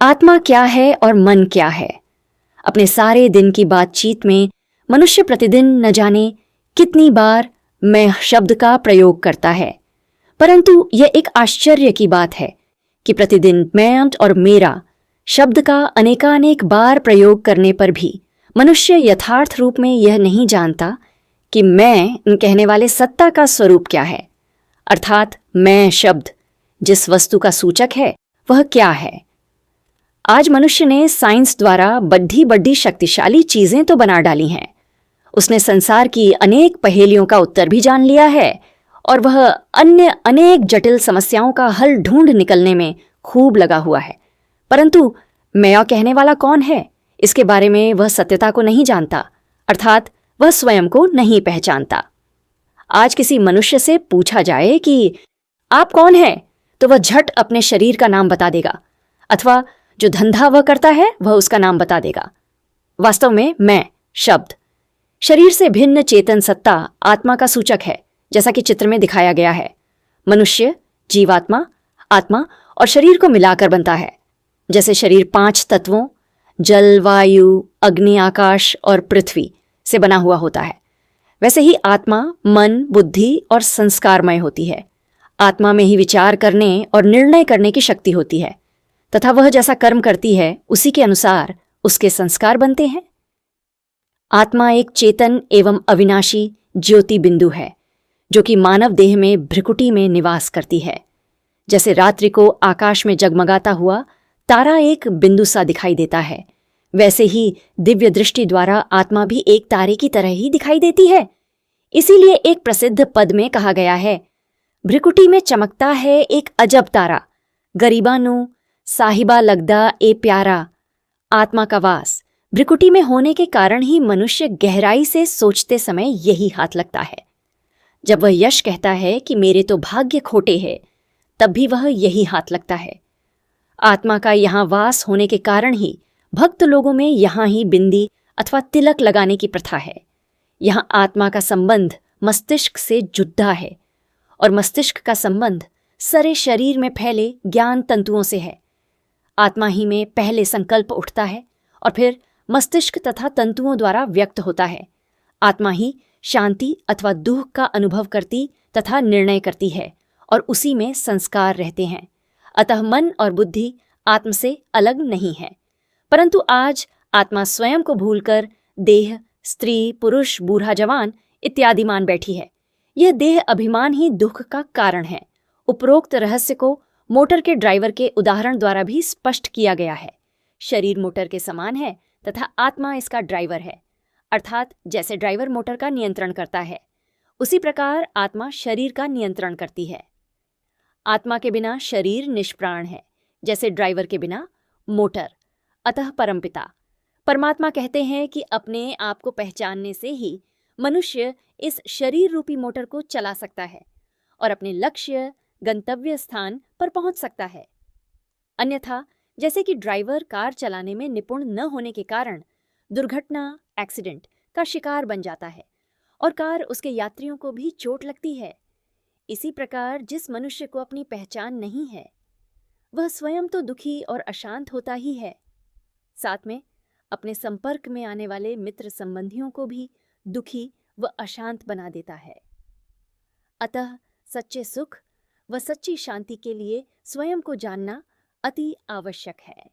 आत्मा क्या है और मन क्या है? अपने सारे दिन की बातचीत में मनुष्य प्रतिदिन न जाने कितनी बार मैं शब्द का प्रयोग करता है। परंतु यह एक आश्चर्य की बात है कि प्रतिदिन मैं और मेरा शब्द का अनेकानेक बार प्रयोग करने पर भी मनुष्य यथार्थ रूप में यह नहीं जानता कि मैं कहने वाले सत्ता का स्वरूप क्या है, अर्थात मैं शब्द जिस वस्तु का सूचक है वह क्या है। आज मनुष्य ने साइंस द्वारा बड्ढी बड्ढी शक्तिशाली चीजें तो बना डाली हैं। उसने संसार की अनेक पहेलियों का उत्तर भी जान लिया है और वह अन्य अनेक जटिल समस्याओं का हल ढूंढ निकलने में खूब लगा हुआ है। परंतु मैं कहने वाला कौन है, इसके बारे में वह सत्यता को नहीं जानता, अर्थात वह स्वयं को नहीं पहचानता। आज किसी मनुष्य से पूछा जाए कि आप कौन हैं, तो वह झट अपने शरीर का नाम बता देगा, अथवा जो धंधा वह करता है वह उसका नाम बता देगा। वास्तव में मैं शब्द शरीर से भिन्न चेतन सत्ता आत्मा का सूचक है, जैसा कि चित्र में दिखाया गया है। मनुष्य जीवात्मा, आत्मा और शरीर को मिलाकर बनता है। जैसे शरीर 5 तत्वों जल, वायु, अग्नि, आकाश और पृथ्वी से बना हुआ होता है, वैसे ही आत्मा मन, बुद्धि और संस्कारमय होती है। आत्मा में ही विचार करने और निर्णय करने की शक्ति होती है, तथा वह जैसा कर्म करती है उसी के अनुसार उसके संस्कार बनते हैं। आत्मा एक चेतन एवं अविनाशी ज्योति बिंदु है जो कि मानव देह में भ्रिकुटी में निवास करती है। जैसे रात्रि को आकाश में जगमगाता हुआ तारा एक बिंदु सा दिखाई देता है, वैसे ही दिव्य दृष्टि द्वारा आत्मा भी एक तारे की तरह ही दिखाई देती है। इसीलिए एक प्रसिद्ध पद में कहा गया है, भ्रिकुटी में चमकता है एक अजब तारा, गरीबानु साहिबा लगदा ए प्यारा। आत्मा का वास भ्रिकुटी में होने के कारण ही मनुष्य गहराई से सोचते समय यही हाथ लगता है। जब वह यश कहता है कि मेरे तो भाग्य खोटे हैं, तब भी वह यही हाथ लगता है। आत्मा का यहाँ वास होने के कारण ही भक्त लोगों में यहाँ ही बिंदी अथवा तिलक लगाने की प्रथा है। यहाँ आत्मा का संबंध मस्तिष्क से जुड़ा है और मस्तिष्क का संबंध सारे शरीर में फैले ज्ञान तंतुओं से है। आत्मा ही में पहले संकल्प उठता है और फिर मस्तिष्क तथा तंतुओं द्वारा व्यक्त होता है। आत्मा ही शांति अथवा दुख का अनुभव करती तथा निर्णय करती है और उसी में संस्कार रहते हैं। अतः मन और बुद्धि आत्म से अलग नहीं है। परंतु आज आत्मा स्वयं को भूलकर देह, स्त्री, पुरुष, बूढ़ा, जवान इत्यादि मान बैठी है। यह देह अभिमान ही दुख का कारण है। उपरोक्त रहस्य को मोटर के ड्राइवर के उदाहरण द्वारा भी स्पष्ट किया गया है। शरीर मोटर के समान है तथा आत्मा इसका ड्राइवर है, अर्थात जैसे ड्राइवर मोटर का नियंत्रण करता है, उसी प्रकार आत्मा शरीर का नियंत्रण करती है। आत्मा के बिना शरीर निष्प्राण है, जैसे ड्राइवर के बिना मोटर। अतः परमपिता परमात्मा कहते हैं कि अपने आप को पहचानने से ही मनुष्य इस शरीर रूपी मोटर को चला सकता है और अपने लक्ष्य गंतव्य स्थान पर पहुंच सकता है। अन्यथा जैसे कि ड्राइवर कार चलाने में निपुण न होने के कारण दुर्घटना, एक्सीडेंट का शिकार बन जाता है और कार उसके यात्रियों को भी चोट लगती है। इसी प्रकार जिस मनुष्य को अपनी पहचान नहीं है, वह स्वयं तो दुखी और अशांत होता ही है, साथ में अपने संपर्क में आने वाले मित्र संबंधियों को भी दुखी व अशांत बना देता है। अतः सच्चे सुख व सच्ची शांति के लिए स्वयं को जानना अति आवश्यक है।